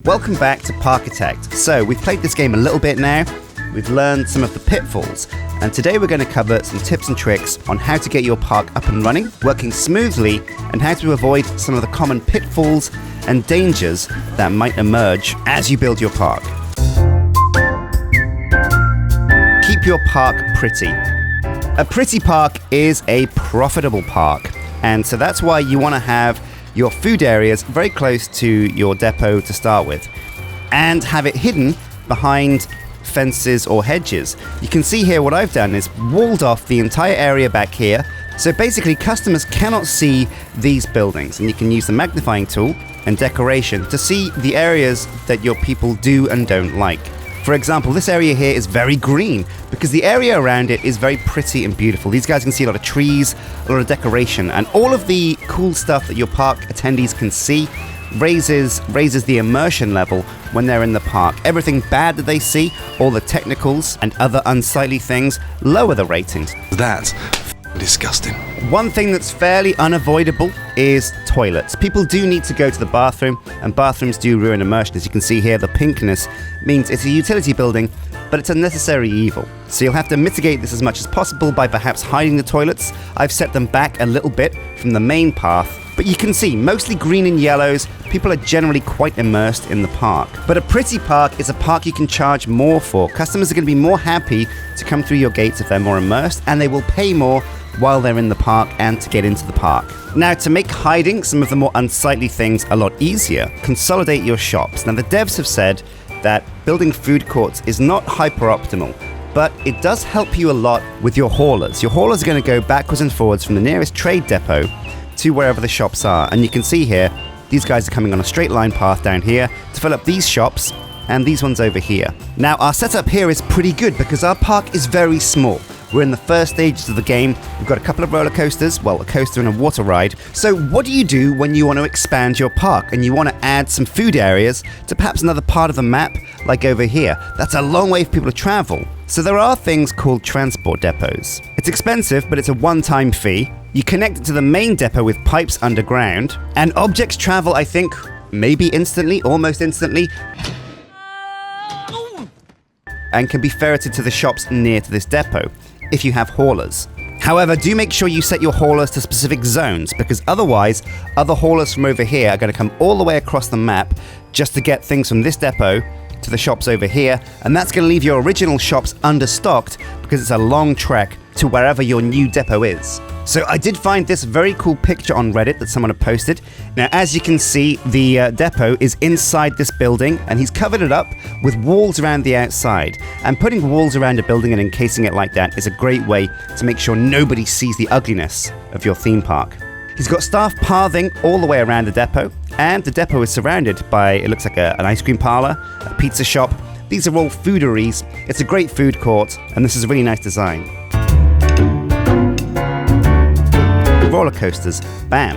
Welcome back to Parkitect. So, we've played this game a little bit now, we've learned some of the pitfalls, and today we're going to cover some tips and tricks on how to get your park up and running, working smoothly, and how to avoid some of the common pitfalls and dangers that might emerge as you build your park. Keep your park pretty. A pretty park is a profitable park, and so that's why you want to have your food areas very close to your depot to start with, and have it hidden behind fences or hedges. You can see here what I've done is walled off the entire area back here, so basically customers cannot see these buildings, and you can use the magnifying tool and decoration to see the areas that your people do and don't like. For example, this area here is very green because the area around it is very pretty and beautiful. These guys can see a lot of trees, a lot of decoration, and all of the cool stuff that your park attendees can see raises the immersion level when they're in the park. Everything bad that they see, all the technicals and other unsightly things, lower the ratings. That's disgusting. One thing that's fairly unavoidable is toilets. People do need to go to the bathroom, and bathrooms do ruin immersion. As you can see here, the pinkness means it's a utility building, but it's a necessary evil. So you'll have to mitigate this as much as possible by perhaps hiding the toilets. I've set them back a little bit from the main path, but you can see, mostly green and yellows, people are generally quite immersed in the park. But a pretty park is a park you can charge more for. Customers are going to be more happy to come through your gates if they're more immersed, and they will pay more while they're in the park and to get into the park. Now, to make hiding some of the more unsightly things a lot easier, consolidate your shops. Now, the devs have said that building food courts is not hyper-optimal, but it does help you a lot with your haulers. Your haulers are going to go backwards and forwards from the nearest trade depot to wherever the shops are. And you can see here, these guys are coming on a straight line path down here to fill up these shops and these ones over here. Now, our setup here is pretty good because our park is very small. We're in the first stages of the game. We've got a couple of roller coasters, well, a coaster and a water ride. So what do you do when you want to expand your park and you want to add some food areas to perhaps another part of the map, like over here? That's a long way for people to travel. So there are things called transport depots. It's expensive, but it's a one-time fee. You connect it to the main depot with pipes underground, and objects travel, I think, maybe instantly, almost instantly, and can be ferreted to the shops near to this depot if you have haulers. However, do make sure you set your haulers to specific zones, because otherwise other haulers from over here are going to come all the way across the map just to get things from this depot to the shops over here, and that's going to leave your original shops understocked because it's a long trek to wherever your new depot is. So I did find this very cool picture on Reddit that someone had posted. Now, as you can see, the depot is inside this building, and he's covered it up with walls around the outside. And putting walls around a building and encasing it like that is a great way to make sure nobody sees the ugliness of your theme park. He's got staff pathing all the way around the depot, and the depot is surrounded by, it looks like an ice cream parlor, a pizza shop. These are all fooderies. It's a great food court, and this is a really nice design. Roller coasters. Bam.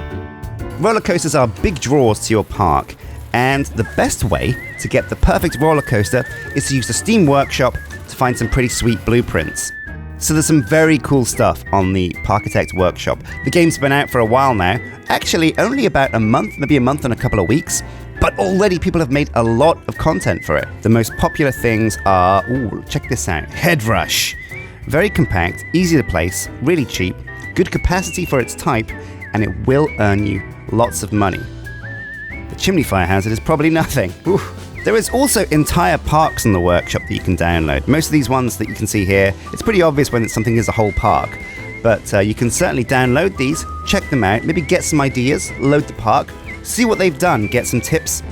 Roller coasters are big draws to your park, and the best way to get the perfect roller coaster is to use the Steam Workshop to find some pretty sweet blueprints. So there's some very cool stuff on the Parkitect Workshop. The game's been out for a while now, actually only about a month, maybe a month and a couple of weeks, but already people have made a lot of content for it. The most popular things are, check this out, Head Rush. Very compact, easy to place, really cheap, good capacity for its type, and it will earn you lots of money. The chimney fire hazard is probably nothing. Oof. There is also entire parks in the workshop that you can download. Most of these ones that you can see here, it's pretty obvious when something is a whole park, but you can certainly download these, check them out, maybe get some ideas, load the park, see what they've done, get some tips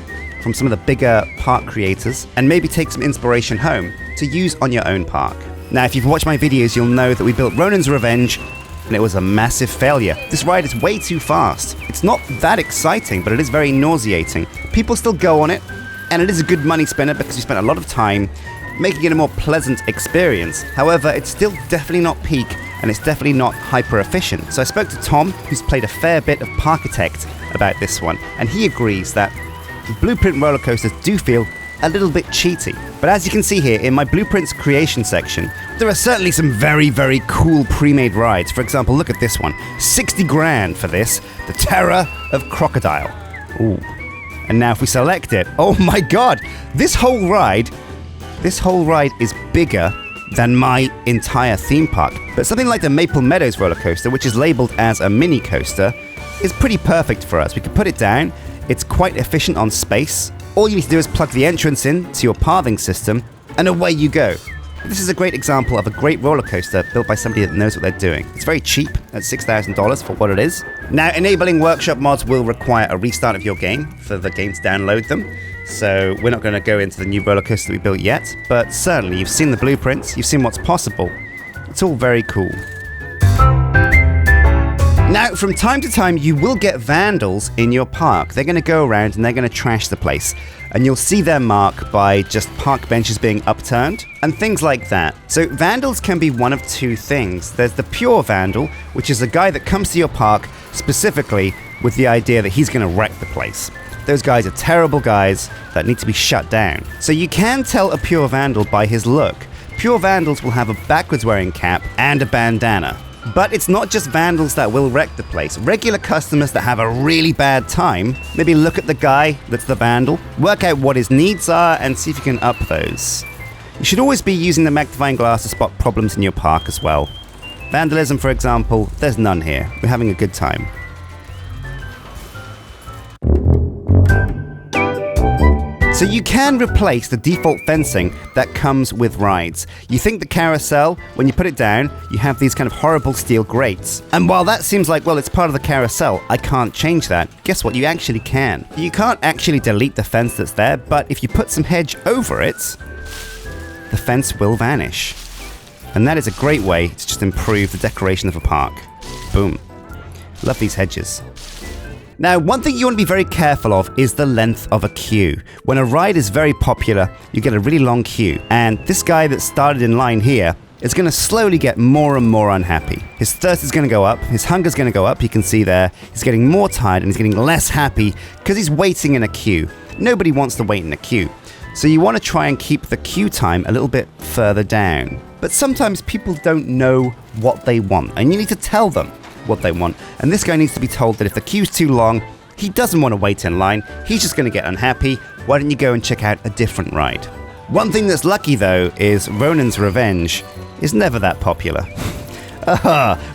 from some of the bigger park creators, and maybe take some inspiration home to use on your own park. Now, if you've watched my videos, you'll know that we built Ronin's Revenge, and it was a massive failure. This ride is way too fast. It's not that exciting, but it is very nauseating. People still go on it, and it is a good money spinner because you spent a lot of time making it a more pleasant experience. However, it's still definitely not peak, and it's definitely not hyper efficient. So I spoke to Tom, who's played a fair bit of Parkitect, about this one, and he agrees that blueprint roller coasters do feel a little bit cheaty. But as you can see here in my blueprints creation section, there are certainly some very, very cool pre-made rides. For example, look at this one. 60 grand for this, the Terror of Crocodile. Ooh. And now if we select it, oh my god, this whole ride is bigger than my entire theme park. But something like the Maple Meadows roller coaster, which is labeled as a mini coaster, is pretty perfect for us. We can put it down, it's quite efficient on space. All you need to do is plug the entrance in to your pathing system, and away you go. This is a great example of a great roller coaster built by somebody that knows what they're doing. It's very cheap at $6,000 for what it is. Now, enabling workshop mods will require a restart of your game for the game to download them. So we're not going to go into the new roller coaster that we built yet, but certainly you've seen the blueprints, you've seen what's possible. It's all very cool. Now, from time to time, you will get vandals in your park. They're going to go around and they're going to trash the place. And you'll see their mark by just park benches being upturned and things like that. So vandals can be one of two things. There's the pure vandal, which is a guy that comes to your park specifically with the idea that he's going to wreck the place. Those guys are terrible guys that need to be shut down. So you can tell a pure vandal by his look. Pure vandals will have a backwards wearing cap and a bandana. But it's not just vandals that will wreck the place. Regular customers that have a really bad time, maybe look at the guy that's the vandal, work out what his needs are, and see if you can up those. You should always be using the magnifying glass to spot problems in your park as well. Vandalism, for example, there's none here. We're having a good time. So you can replace the default fencing that comes with rides. You think the carousel, when you put it down, you have these kind of horrible steel grates. And while that seems like, well, it's part of the carousel, I can't change that. Guess what? You actually can. You can't actually delete the fence that's there, but if you put some hedge over it, the fence will vanish. And that is a great way to just improve the decoration of a park. Boom. Love these hedges. Now, one thing you want to be very careful of is the length of a queue. When a ride is very popular, you get a really long queue. And this guy that started in line here is going to slowly get more and more unhappy. His thirst is going to go up, his hunger is going to go up, you can see there. He's getting more tired and he's getting less happy because he's waiting in a queue. Nobody wants to wait in a queue. So you want to try and keep the queue time a little bit further down. But sometimes people don't know what they want, and you need to tell them what they want. And this guy needs to be told that if the queue's too long, he doesn't want to wait in line, he's just going to get unhappy. Why don't you go and check out a different ride? One thing that's lucky though is Ronan's Revenge is never that popular.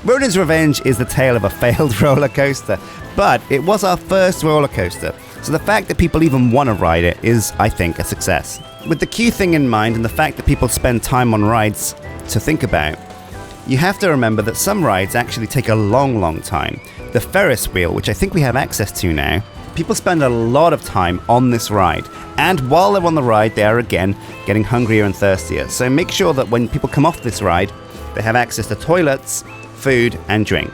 Ronan's Revenge is the tale of a failed roller coaster, but it was our first roller coaster, so the fact that people even want to ride it is, I think, a success. With the queue thing in mind and the fact that people spend time on rides to think about, you have to remember that some rides actually take a long time. The Ferris wheel, which I think we have access to now, people spend a lot of time on this ride. And while they're on the ride, they are again getting hungrier and thirstier. So make sure that when people come off this ride, they have access to toilets, food, and drink.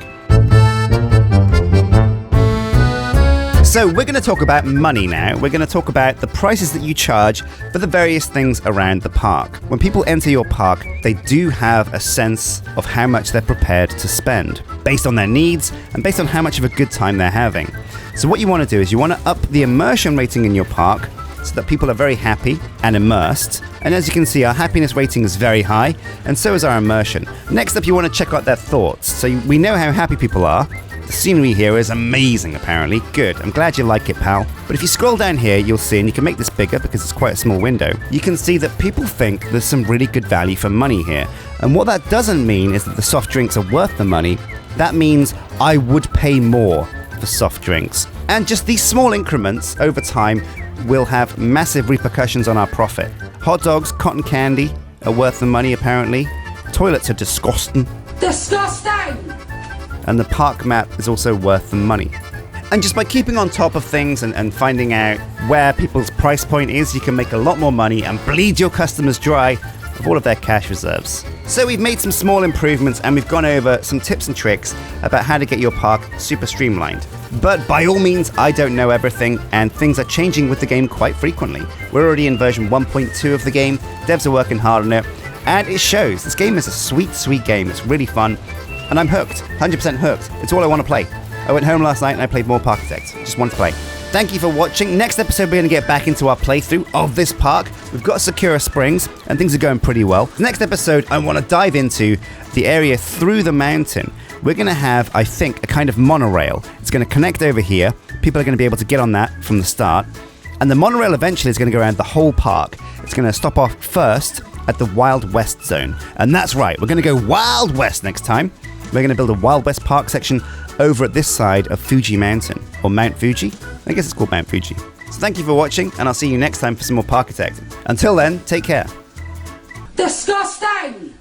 So we're going to talk about money now. We're going to talk about the prices that you charge for the various things around the park. When people enter your park, they do have a sense of how much they're prepared to spend, based on their needs and based on how much of a good time they're having. So what you want to do is you want to up the immersion rating in your park so that people are very happy and immersed. And as you can see, our happiness rating is very high, and so is our immersion. Next up, you want to check out their thoughts. So we know how happy people are. The scenery here is amazing, apparently. Good. I'm glad you like it, pal. But if you scroll down here, you'll see, and you can make this bigger because it's quite a small window, you can see that people think there's some really good value for money here. And what that doesn't mean is that the soft drinks are worth the money. That means I would pay more for soft drinks. And just these small increments over time will have massive repercussions on our profit. Hot dogs, cotton candy are worth the money, apparently. Toilets are disgusting. Disgusting! And the park map is also worth the money. And just by keeping on top of things and finding out where people's price point is, you can make a lot more money and bleed your customers dry of all of their cash reserves. So we've made some small improvements and we've gone over some tips and tricks about how to get your park super streamlined. But by all means, I don't know everything, and things are changing with the game quite frequently. We're already in version 1.2 of the game, devs are working hard on it, and it shows. This game is a sweet game, it's really fun. And I'm hooked, 100% hooked. It's all I want to play. I went home last night and I played more Parkitect. Just wanted to play. Thank you for watching. Next episode, we're going to get back into our playthrough of this park. We've got Sakura Springs and things are going pretty well. Next episode, I want to dive into the area through the mountain. We're going to have, I think, a kind of monorail. It's going to connect over here. People are going to be able to get on that from the start. And the monorail eventually is going to go around the whole park. It's going to stop off first at the Wild West zone. And that's right, we're going to go Wild West next time. We're going to build a Wild West Park section over at this side of Fuji Mountain, or Mount Fuji. I guess it's called Mount Fuji. So thank you for watching, and I'll see you next time for some more Parkitect. Until then, take care. Disgusting!